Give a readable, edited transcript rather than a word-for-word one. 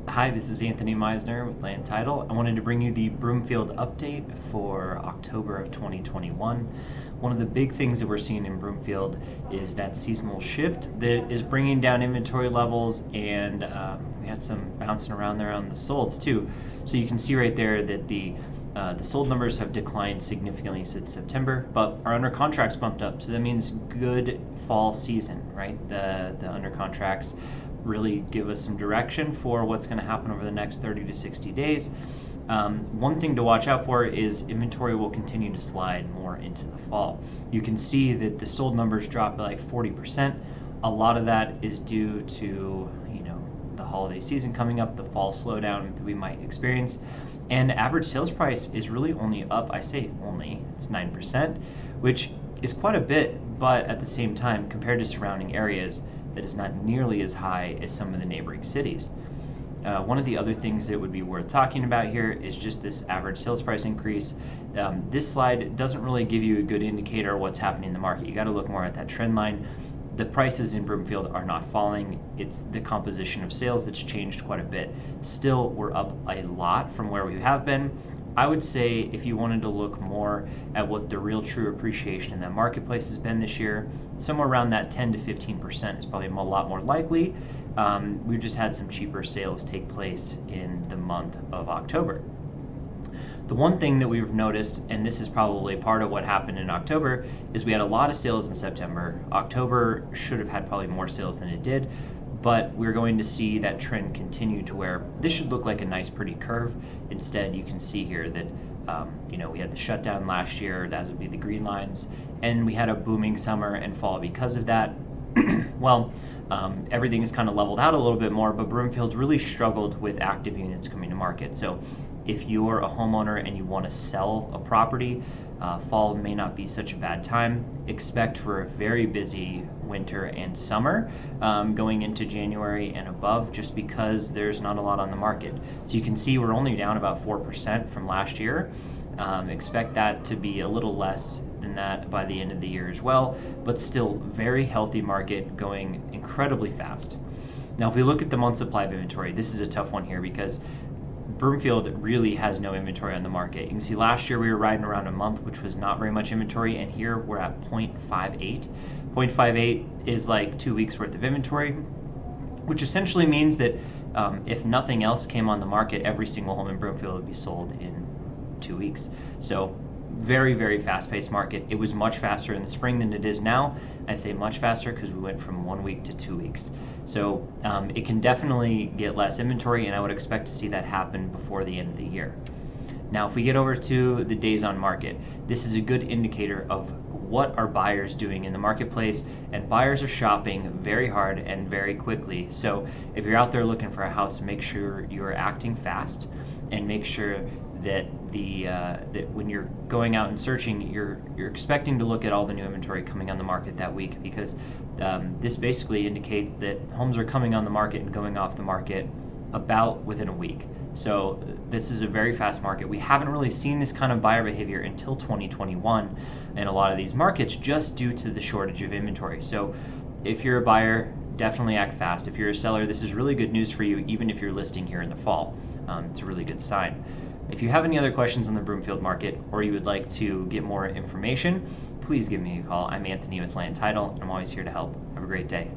Hi, this is Anthony Meisner with Land Title. I wanted to bring you the Broomfield update for October of 2021. One of the big things that we're seeing in Broomfield is that seasonal shift that is bringing down inventory levels, and we had some bouncing around there on the solds too. So you can see right there that the sold numbers have declined significantly since September, but our under contracts bumped up. So that means good fall season, right? The under contracts really give us some direction for what's going to happen over the next 30 to 60 days. One thing to watch out for is inventory will continue to slide more into the fall. You can see that the sold numbers dropped by like 40%. A lot of that is due to, the holiday season coming up, the fall slowdown that we might experience. And average sales price is really only up, I say only, it's 9%, which is quite a bit, but at the same time, compared to surrounding areas, that is not nearly as high as some of the neighboring cities. One of the other things that would be worth talking about here is just this average sales price increase. This slide doesn't really give you a good indicator of what's happening in the market. You got to look more at that trend line. The prices in Broomfield are not falling. It's the composition of sales that's changed quite a bit. Still, we're up a lot from where we have been. I would say if you wanted to look more at what the real true appreciation in that marketplace has been this year, somewhere around that 10 to 15% is probably a lot more likely. We've just had some cheaper sales take place in the month of October. The one thing that we've noticed, and this is probably part of what happened in October, is we had a lot of sales in September. October should have had probably more sales than it did, but we're going to see that trend continue to where this should look like a nice pretty curve. Instead, you can see here that we had the shutdown last year, that would be the green lines, and we had a booming summer and fall because of that. Well, everything has kind of leveled out a little bit more, but Broomfield's really struggled with active units coming to market. So if you're a homeowner and you want to sell a property, fall may not be such a bad time. Expect for a very busy winter and summer going into January and above, just because there's not a lot on the market. So you can see we're only down about 4% from last year. Expect that to be a little less than that by the end of the year as well, but still very healthy market going incredibly fast. Now, if we look at the month supply of inventory, this is a tough one here because Broomfield really has no inventory on the market. You can see last year we were riding around a month, which was not very much inventory, and here we're at 0.58. 0.58 is like 2 weeks worth of inventory, which essentially means that if nothing else came on the market, every single home in Broomfield would be sold in 2 weeks. So very, very fast-paced market. It was much faster in the spring than it is now. I say much faster because we went from 1 week to 2 weeks. So it can definitely get less inventory, and I would expect to see that happen before the end of the year. Now, if we get over to the days on market, this is a good indicator of what are buyers doing in the marketplace, and buyers are shopping very hard and very quickly. So if you're out there looking for a house, make sure you're acting fast, and make sure that that when you're going out and searching, you're expecting to look at all the new inventory coming on the market that week, because this basically indicates that homes are coming on the market and going off the market about within a week. So this is a very fast market. We haven't really seen this kind of buyer behavior until 2021 in a lot of these markets, just due to the shortage of inventory. So if you're a buyer, definitely act fast. If you're a seller, this is really good news for you, even if you're listing here in the fall. It's a really good sign. If you have any other questions on the Broomfield market, or you would like to get more information, please give me a call. I'm Anthony with Land Title, and I'm always here to help. Have a great day.